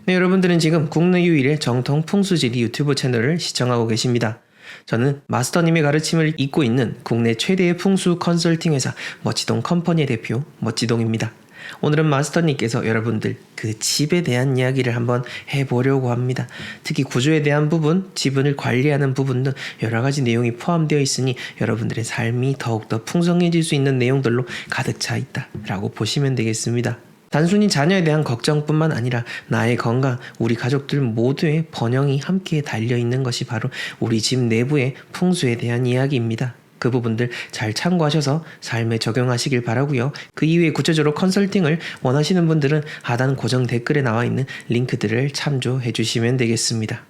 네, 여러분들은 지금 국내 유일의 정통 풍수지리 유튜브 채널을 시청하고 계십니다. 저는 마스터님의 가르침을 잇고 있는 국내 최대의 풍수 컨설팅 회사 멋지동 컴퍼니의 대표 멋지동입니다. 오늘은 마스터님께서 여러분들 그 집에 대한 이야기를 한번 해보려고 합니다. 특히 구조에 대한 부분, 지분을 관리하는 부분 등 여러가지 내용이 포함되어 있으니 여러분들의 삶이 더욱더 풍성해질 수 있는 내용들로 가득 차 있다라고 보시면 되겠습니다. 단순히 자녀에 대한 걱정뿐만 아니라 나의 건강, 우리 가족들 모두의 번영이 함께 달려있는 것이 바로 우리 집 내부의 풍수에 대한 이야기입니다. 그 부분들 잘 참고하셔서 삶에 적용하시길 바라고요. 그 이후에 구체적으로 컨설팅을 원하시는 분들은 하단 고정 댓글에 나와 있는 링크들을 참조해 주시면 되겠습니다.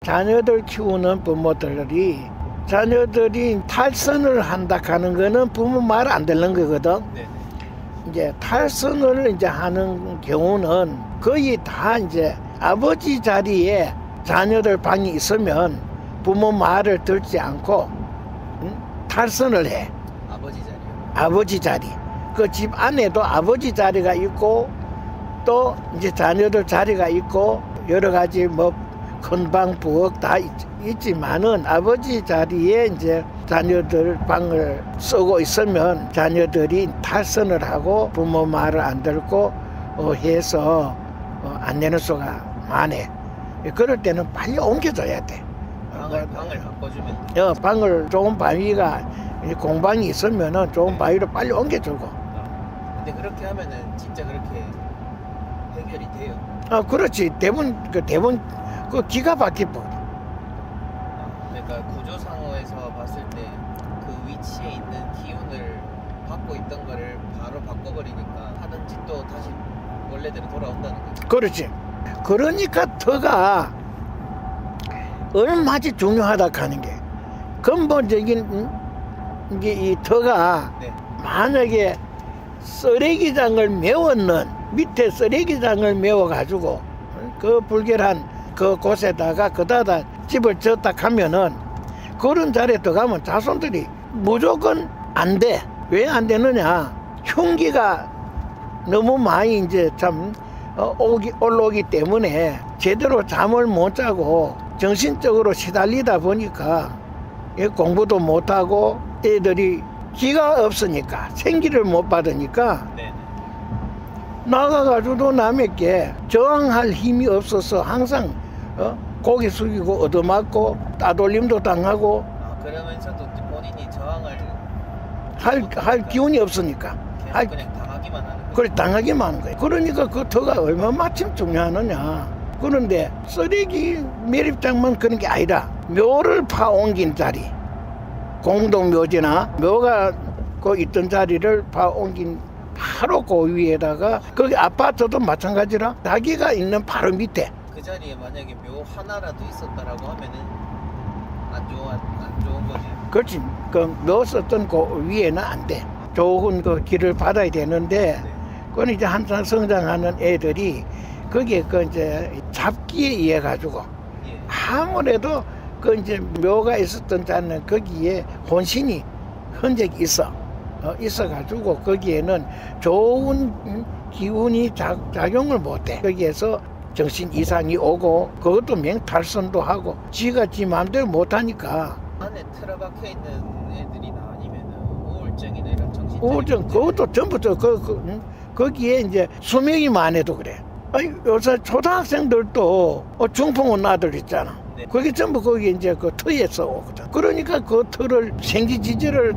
자녀들 키우는 부모들이 자녀들이 탈선을 한다 하는 거는 부모 말 안 듣는 거거든. 네. 이제 탈선을 이제 하는 경우는 거의 다 이제 아버지 자리에 자녀들 방이 있으면 부모 말을 듣지 않고 탈선을 해. 아버지 자리요? 아버지 자리. 그 집 안에도 아버지 자리가 있고 또 이제 자녀들 자리가 있고 여러 가지 뭐 큰 방, 부엌 다 있지만은 아버지 자리에 이제 자녀들 방을 쓰고 있으면 자녀들이 탈선을 하고 부모 말을 안 듣고 해서 안 되는 수가 많아. 그럴 때는 빨리 옮겨줘야 돼. 방을 바꿔주면 돼. 방을 좋은 바위가 공방이 있으면은 좋은 바위로 빨리 옮겨주고. 근데 그렇게 하면은 진짜 그렇게 해결이 돼요? 그렇지. 대부분 그 기가 막히고. 그러니까 구조상으로에서 봤을 때 그 위치에 있는 기운을 받고 있던 거를 바로 바꿔버리니까 하던 짓도 다시 원래대로 돌아온다는 거죠. 그렇지. 그러니까 터가 얼마나 중요하다 하는 게 근본적인 게 이 터가 네. 만약에 쓰레기장을 메웠는 밑에 쓰레기장을 메워가지고 그 불결한 그 곳에다가 그다다 집을 지었다 하면은 그런 자리에 들어가면 자손들이 무조건 안 돼. 왜 안 되느냐? 흉기가 너무 많이 이제 참 올라오기 때문에 제대로 잠을 못 자고 정신적으로 시달리다 보니까 공부도 못하고 애들이 기가 없으니까 생기를 못 받으니까 네. 나가가지고도 남에게 저항할 힘이 없어서 항상 고개 숙이고 얻어맞고 따돌림도 당하고 그러면서도 본인이 저항을 할 기운이 없으니까 계속 그냥 당하기만 하는 거예요. 그래 당하기만 하는 거예요. 그러니까 그 터가 얼마나 마침 중요하느냐. 그런데 쓰레기 매립장만 그런 게 아니라 묘를 파옮긴 자리, 공동묘지나 묘가 그 있던 자리를 파옮긴 바로 그 위에다가 거기 아파트도 마찬가지라 자기가 있는 바로 밑에 그 자리에 만약에 묘 하나라도 있었다라고 하면은 안 좋은 거지. 그렇지. 그 묘 썼던 그 위에는 안 돼. 좋은 그 길을 받아야 되는데 그건 이제 한참 성장하는 애들이 거기에 그 이제 잡기에 의해 가지고 예. 아무래도 그 이제 묘가 있었던 자는 거기에 혼신이 흔적이 있어가지고 거기에는 좋은 기운이 작용을 못해. 거기에서 정신 이상이 오고 그것도 맹탈선도 하고 지가 지 마음대로 못하니까 안에 틀어박혀 있는 애들이나 아니면은 우울증이나 이런 정신적인 우울증 문제. 그것도 전부 다 거기에 이제 수명이 많아도 그래. 아니 요새 초등학생들도 중풍 온 아들 있잖아. 네. 그게 전부 거기 이제 그 터에서 오거든. 그러니까 그 터를 생기지지를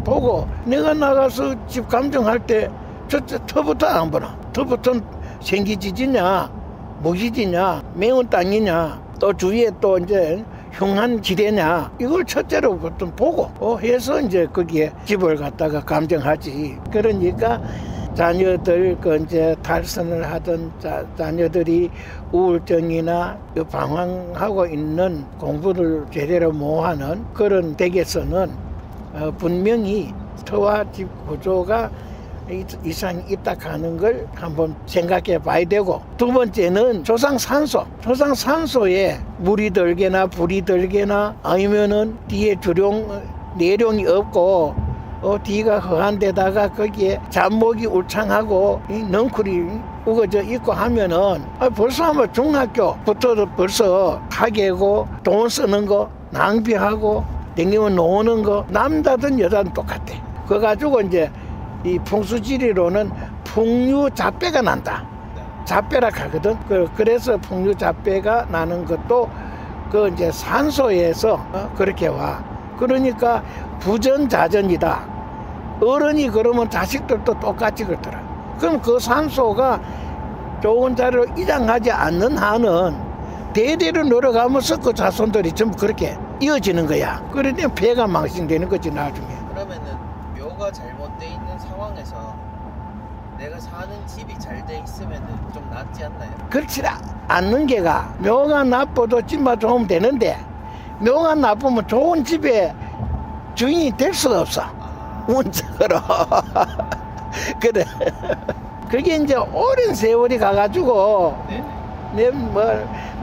보고 내가 나가서 집 감정할 때 저 터부터 안 보나. 터부터 생기지지냐 무지지냐 매운 땅이냐 또 주위에 또 이제 흉한 지대냐 이걸 첫째로 보통 보고 해서 이제 거기에 집을 갖다가 감정하지. 그러니까 자녀들 그 이제 탈선을 하던 자녀들이 우울증이나 방황하고 있는 공부를 제대로 못하는 그런 댁에서는 분명히 터와 집 구조가 이상이 있다 하는 걸 한번 생각해 봐야 되고, 두 번째는 조상산소에 물이 들게나 불이 들게나 아니면은 뒤에 주룡 내룡이 없고 뒤가 허한 데다가 거기에 잡목이 울창하고 이 넝쿨이 우거져 있고 하면은 벌써 한번 중학교부터 벌써 가게고 돈 쓰는 거 낭비하고 댕기면 노는 거 남자든 여자든 똑같대. 그거 가지고 이제 이 풍수지리로는 풍류잡배가 난다. 잡배라 하거든. 그래서 풍류잡배가 나는 것도 그 이제 산소에서 그렇게 와. 그러니까 부전자전이다. 어른이 그러면 자식들도 똑같이 그렇더라. 그럼 그 산소가 좋은 자리로 이장하지 않는 한은 대대로 늘어가면서 그 자손들이 전부 그렇게 이어지는 거야. 그러니 배가 망신되는 거지 나중에. 그러면은 묘가 잘못돼 있는 상황에서 내가 사는 집이 잘 돼 있으면은 좀 낫지 않나요? 그렇지 않는 게가 묘가 나빠도 집만 좋으면 되는데 묘가 나쁘면 좋은 집에 주인이 될 수가 없어. 운적으로. 그래. 그게 이제 오랜 세월이 가가지고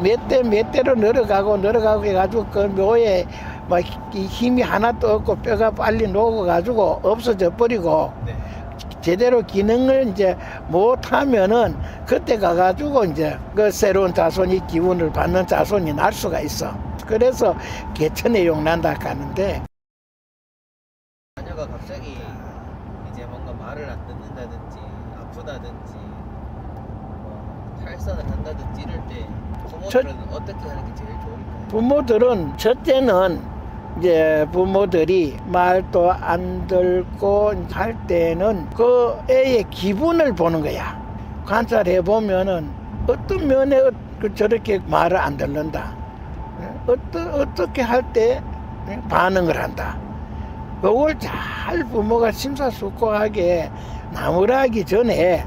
몇 대로 늘어가고 해가지고 그 묘에 막 힘이 하나도 없고 뼈가 빨리 녹아가지고 없어져 버리고 제대로 기능을 이제 못하면은 그때 가가지고 이제 그 새로운 자손이 기운을 받는 자손이 날 수가 있어. 그래서 개천에 용난다 하는데 자녀가 갑자기 이제 뭔가 말을 안 듣는다든지 아프다든지 뭐 탈선을 한다든지 이럴 때 부모들은 어떻게 하는 게 제일 좋을까요? 부모들은 첫째는 이제 부모들이 말도 안 듣고 할 때는 그 애의 기분을 보는 거야. 관찰해 보면은 어떤 면에 저렇게 말을 안 듣는다. 어떻게 할 때 반응을 한다. 그걸 잘 부모가 심사숙고하게 나무라기 전에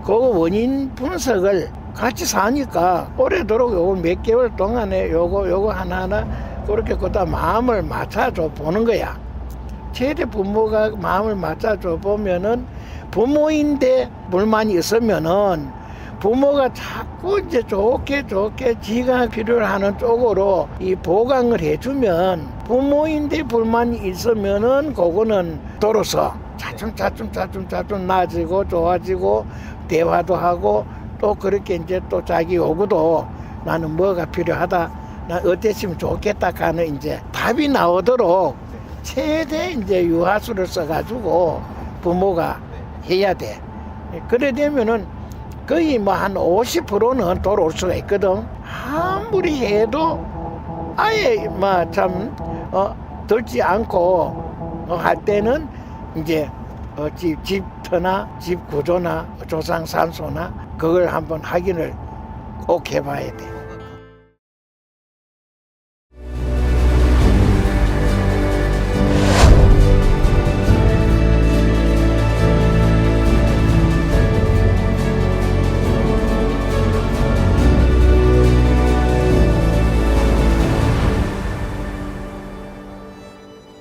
그 원인 분석을 같이 사니까 오래도록 요거 몇 개월 동안에 요거 하나하나 그렇게 그다 마음을 맞춰줘 보는 거야. 최대 부모가 마음을 맞춰줘 보면은 부모인데 불만이 있으면은 부모가 자꾸 이제 좋게 지가 필요로 하는 쪽으로 이 보강을 해주면 부모인데 불만이 있으면은 그거는 도로서 차츰 나아지고 좋아지고 대화도 하고 또 그렇게 이제 또 자기 요구도 나는 뭐가 필요하다. 나 어땠으면 좋겠다 하는 이제 답이 나오도록 최대 이제 유화수를 써가지고 부모가 해야 돼. 그래 되면은 거의 뭐 한 50%는 돌아올 수가 있거든. 아무리 해도 아예 뭐 참 듣지 않고 할 때는 이제 집터나 집 구조나 조상 산소나 그걸 한번 확인을 꼭 해봐야 돼.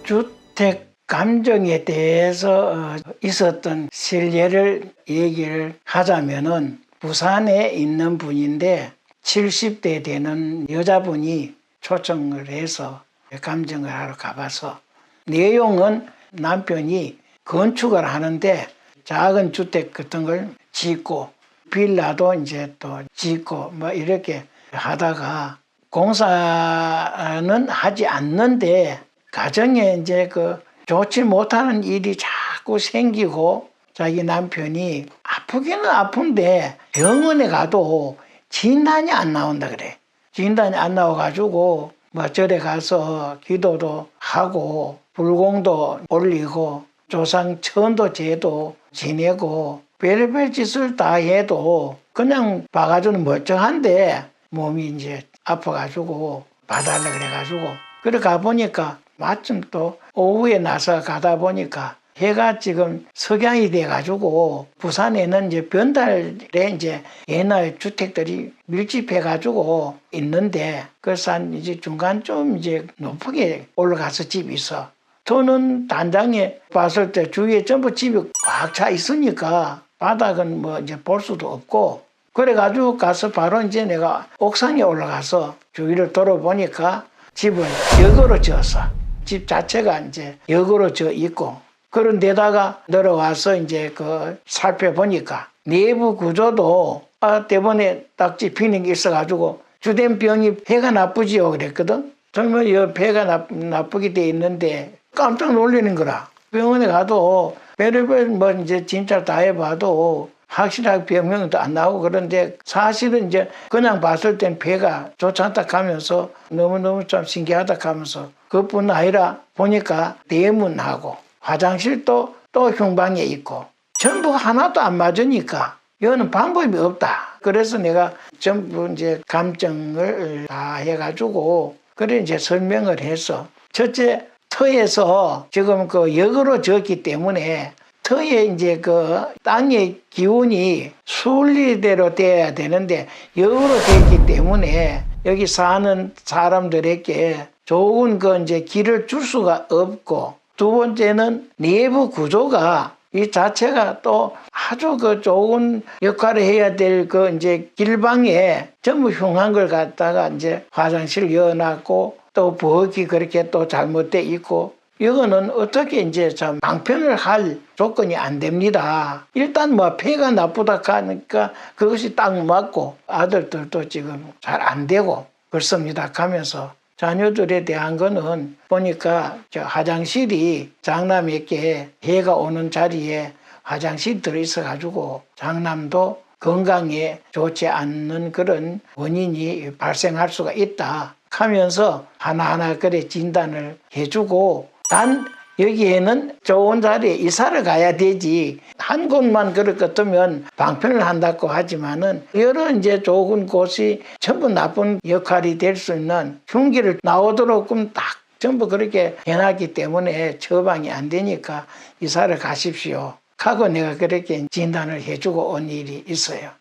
주택 감정에 대해서 있었던 실례를 얘기를 하자면은 부산에 있는 분인데 70대 되는 여자분이 초청을 해서 감정을 하러 가봐서 내용은 남편이 건축을 하는데 작은 주택 같은 걸 짓고 빌라도 이제 또 짓고 뭐 이렇게 하다가 공사는 하지 않는데 가정에 이제 그 좋지 못하는 일이 자꾸 생기고 자기 남편이 아프기는 아픈데 병원에 가도 진단이 안 나온다 그래. 진단이 안 나와가지고 뭐 절에 가서 기도도 하고 불공도 올리고 조상천도 제도 지내고 별별 짓을 다 해도 그냥 봐가지고는 멀쩡한데 몸이 이제 아파가지고 봐달라 그래가지고 그래 가보니까 마침 또 오후에 나서 가다 보니까 해가 지금 석양이 돼가지고 부산에는 이제 변달에 이제 옛날 주택들이 밀집해가지고 있는데 그래서 한 이제 중간 좀 이제 높게 올라가서 집이 있어. 저는 단장에 봤을 때 주위에 전부 집이 꽉 차 있으니까 바닥은 뭐 이제 볼 수도 없고 그래가지고 가서 바로 이제 내가 옥상에 올라가서 주위를 돌아보니까 집을 역으로 지었어. 집 자체가 이제 역으로 지어 있고 그런 데다가 들어와서 이제 그 살펴보니까 내부 구조도 때문에 딱 찝히는 게 있어가지고 주된 병이 배가 나쁘지요 그랬거든. 정말 이 배가 나쁘게 돼 있는데 깜짝 놀라는 거라. 병원에 가도 별의별 뭐 이제 진찰 다 해봐도 확실하게 병명도 안 나오고 그런데 사실은 이제 그냥 봤을 땐 배가 좋지 않다 하면서 너무너무 좀 신기하다 하면서 그뿐 아니라 보니까 대문하고 화장실도 또 흉방에 있고 전부 하나도 안 맞으니까 이거는 방법이 없다. 그래서 내가 전부 이제 감정을 다 해가지고 그래 이제 설명을 해서 첫째 터에서 지금 그 역으로 졌기 때문에 터에 이제 그 땅의 기운이 순리대로 돼야 되는데 역으로 됐기 때문에 여기 사는 사람들에게 좋은 그 이제 길을 줄 수가 없고 두 번째는 내부 구조가 이 자체가 또 아주 그 좋은 역할을 해야 될 그 이제 길방에 전부 흉한 걸 갖다가 이제 화장실 열어놨고 또 부엌이 그렇게 또 잘못돼 있고 이거는 어떻게 이제 참 방편을 할 조건이 안 됩니다. 일단 뭐 폐가 나쁘다 하니까 그것이 딱 맞고 아들들도 지금 잘 안 되고 그렇습니다 하면서 자녀들에 대한 거는 보니까 저 화장실이 장남에게 해가 오는 자리에 화장실이 들어있어가지고 장남도 건강에 좋지 않는 그런 원인이 발생할 수가 있다 하면서 하나하나 그래 진단을 해주고 단 여기에는 좋은 자리에 이사를 가야 되지 한 곳만 그럴 것 같으면 방편을 한다고 하지만은 여러 이제 좋은 곳이 전부 나쁜 역할이 될 수 있는 흉기를 나오도록끔 딱 전부 그렇게 해놨기 때문에 처방이 안 되니까 이사를 가십시오 하고 내가 그렇게 진단을 해주고 온 일이 있어요.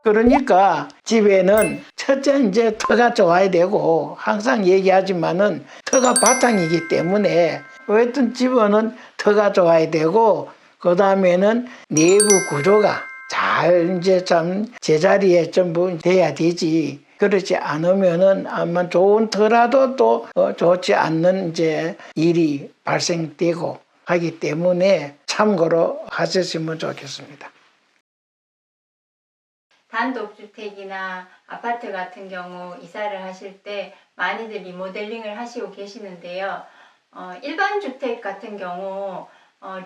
그러니까 집에는 첫째 이제 터가 좋아야 되고 항상 얘기하지만은 터가 바탕이기 때문에 어떤 집안은 터가 좋아야 되고 그 다음에는 내부 구조가 잘 이제 참 제자리에 전부 돼야 되지. 그렇지 않으면은 아마 좋은 터라도 또 좋지 않는 이제 일이 발생되고 하기 때문에 참고로 하셨으면 좋겠습니다. 단독주택이나 아파트 같은 경우 이사를 하실 때 많이들 리모델링을 하시고 계시는데요. 일반 주택 같은 경우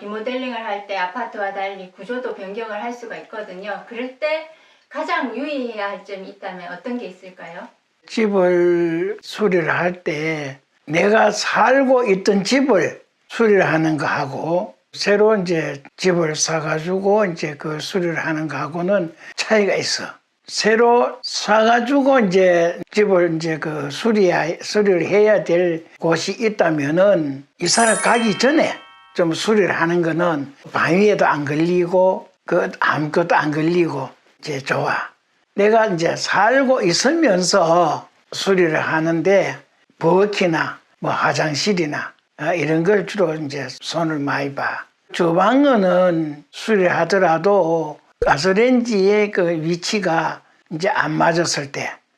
리모델링을 할 때 아파트와 달리 구조도 변경을 할 수가 있거든요. 그럴 때 가장 유의해야 할 점이 있다면 어떤 게 있을까요? 집을 수리를 할 때 내가 살고 있던 집을 수리를 하는 거하고 새로 이제 집을 사가지고 이제 그 수리를 하는 거하고는 차이가 있어. 새로 사가지고 이제 집을 이제 그 수리를 해야 될 곳이 있다면은 이사를 가기 전에 좀 수리를 하는 거는 방위에도 안 걸리고 그 아무것도 안 걸리고 이제 좋아. 내가 이제 살고 있으면서 수리를 하는데 부엌이나 뭐 화장실이나 이런 걸 주로 이제 손을 많이 봐. 주방은 수리하더라도 가스레인지의 그 위치가 이제 안 맞았을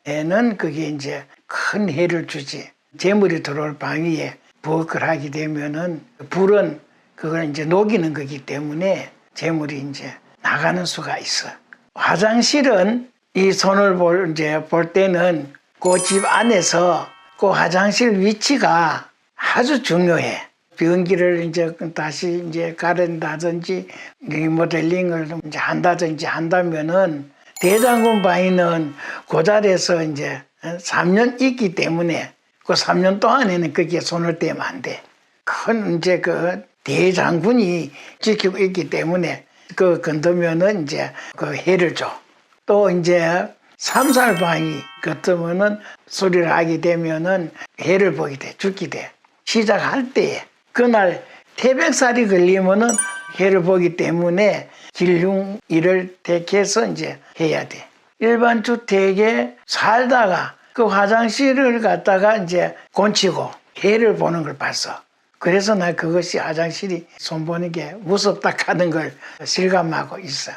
때에는 그게 이제 큰 해를 주지. 재물이 들어올 방위에 부엌을 하게 되면은 불은 그걸 이제 녹이는 거기 때문에 재물이 이제 나가는 수가 있어. 화장실은 이 손을 볼 때는 그 집 안에서 그 화장실 위치가 아주 중요해. 변기를 이제 다시 이제 가른다든지 리모델링을 이제 한다면은 대장군 방위는 그 자리에서 이제 3년 있기 때문에 그 3년 동안에는 거기에 손을 떼면 안 돼. 큰 이제 그 대장군이 지키고 있기 때문에 그 건드면은 이제 그 해를 줘. 또 이제 3살 방위 같으면은 수리를 하게 되면은 해를 보게 돼, 죽게 돼. 시작할 때 그날 태백살이 걸리면은 해를 보기 때문에 길흉일을 택해서 이제 해야 돼. 일반 주택에 살다가 그 화장실을 갖다가 이제 곤치고 해를 보는 걸 봤어. 그래서 나 그것이 화장실이 손보는 게 무섭다 하는 걸 실감하고 있어.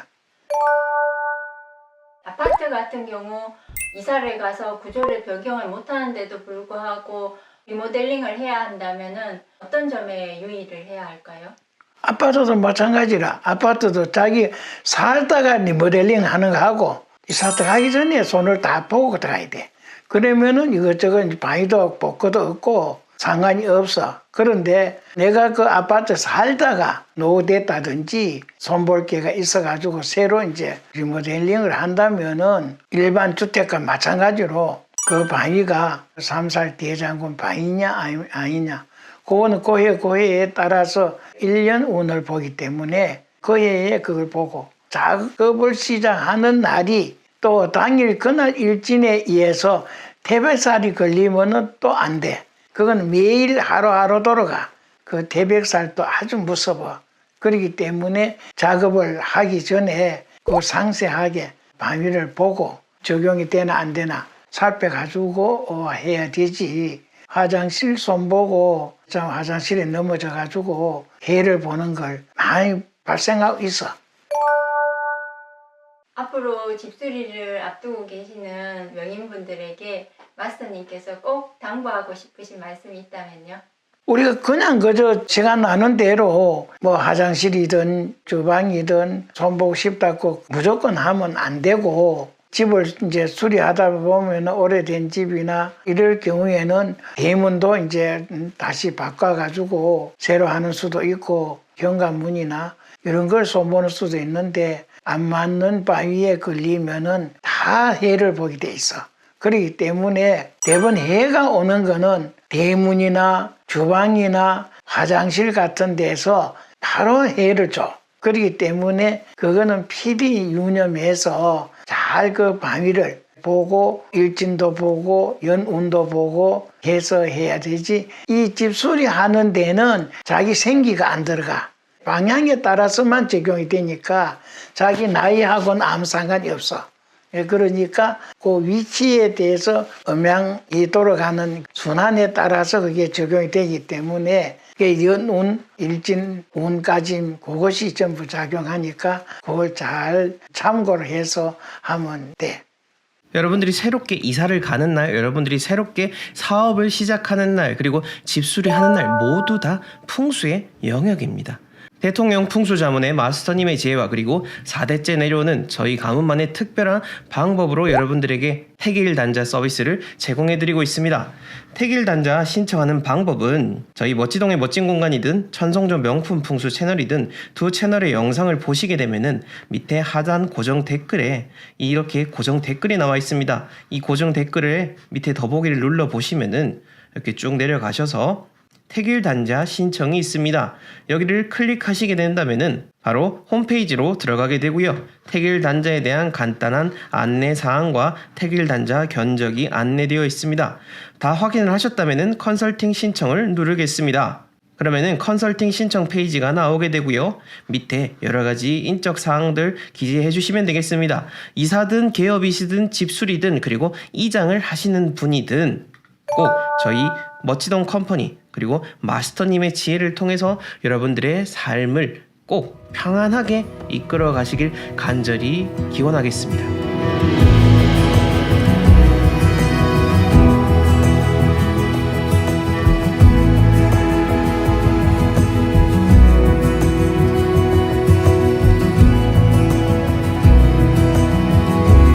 아파트 같은 경우 이사를 가서 구조를 변경을 못 하는데도 불구하고 리모델링을 해야 한다면은 어떤 점에 유의를 해야 할까요? 아파트도 마찬가지라. 아파트도 자기 살다가 리모델링 하는 거하고 이사 들어가기 전에 손을 다 보고 들어가야 돼. 그러면은 이것저것 방위도 없고 것도 없고 상관이 없어. 그런데 내가 그 아파트 살다가 노후됐다든지 손볼 게가 있어가지고 새로 이제 리모델링을 한다면은 일반 주택과 마찬가지로 그 방위가 3살 대장군 방위냐 아니냐 그거는 그 해에 따라서 1년 운을 보기 때문에 그 해에 그걸 보고 작업을 시작하는 날이 또 당일 그날 일진에 의해서 태백살이 걸리면은 또 안 돼. 그건 매일 하루하루 돌아가. 그 태백살도 아주 무서워. 그렇기 때문에 작업을 하기 전에 그 상세하게 방위를 보고 적용이 되나 안 되나 살펴가지고 해야 되지. 화장실 손 보고 화장실에 넘어져가지고 해를 보는 걸 많이 발생하고 있어. 앞으로 집수리를 앞두고 계시는 명인분들에게 마스터님께서 꼭 당부하고 싶으신 말씀이 있다면요? 우리가 그냥 그저 시간 나는 대로 뭐 화장실이든 주방이든 손보고 싶다고 무조건 하면 안 되고 집을 이제 수리하다 보면 오래된 집이나 이럴 경우에는 대문도 이제 다시 바꿔가지고 새로 하는 수도 있고 현관문이나 이런 걸 손보는 수도 있는데 안 맞는 바위에 걸리면은 다 해를 보게 돼 있어. 그렇기 때문에 대부분 해가 오는 거는 대문이나 주방이나 화장실 같은 데서 바로 해를 줘. 그렇기 때문에 그거는 필히 유념해서 잘 그 방위를 보고 일진도 보고 연운도 보고 해서 해야 되지. 이 집 수리하는 데는 자기 생기가 안 들어가. 방향에 따라서만 적용이 되니까 자기 나이하고는 아무 상관이 없어. 그러니까 그 위치에 대해서 음양이 돌아가는 순환에 따라서 그게 적용이 되기 때문에 연운, 일진, 운까지 그것이 전부 작용하니까 그걸 잘 참고를 해서 하면 돼. 여러분들이 새롭게 이사를 가는 날, 여러분들이 새롭게 사업을 시작하는 날, 그리고 집수리하는 날 모두 다 풍수의 영역입니다. 대통령 풍수자문의 마스터님의 지혜와 그리고 4대째 내려오는 저희 가문만의 특별한 방법으로 여러분들에게 택일단자 서비스를 제공해드리고 있습니다. 택일단자 신청하는 방법은 저희 멋지동의 멋진 공간이든 천성조 명품 풍수 채널이든 두 채널의 영상을 보시게 되면은 밑에 하단 고정 댓글에 이렇게 고정 댓글이 나와 있습니다. 이 고정 댓글을 밑에 더보기를 눌러 보시면은 이렇게 쭉 내려가셔서 택일단자 신청이 있습니다. 여기를 클릭하시게 된다면은 바로 홈페이지로 들어가게 되고요. 택일단자에 대한 간단한 안내사항과 택일단자 견적이 안내되어 있습니다. 다 확인을 하셨다면은 컨설팅 신청을 누르겠습니다. 그러면은 컨설팅 신청 페이지가 나오게 되고요. 밑에 여러가지 인적 사항들 기재해 주시면 되겠습니다. 이사든 개업이시든 집수리든 그리고 이장을 하시는 분이든 꼭 저희 멋지동 컴퍼니 그리고 마스터님의 지혜를 통해서 여러분들의 삶을 꼭 평안하게 이끌어 가시길 간절히 기원하겠습니다.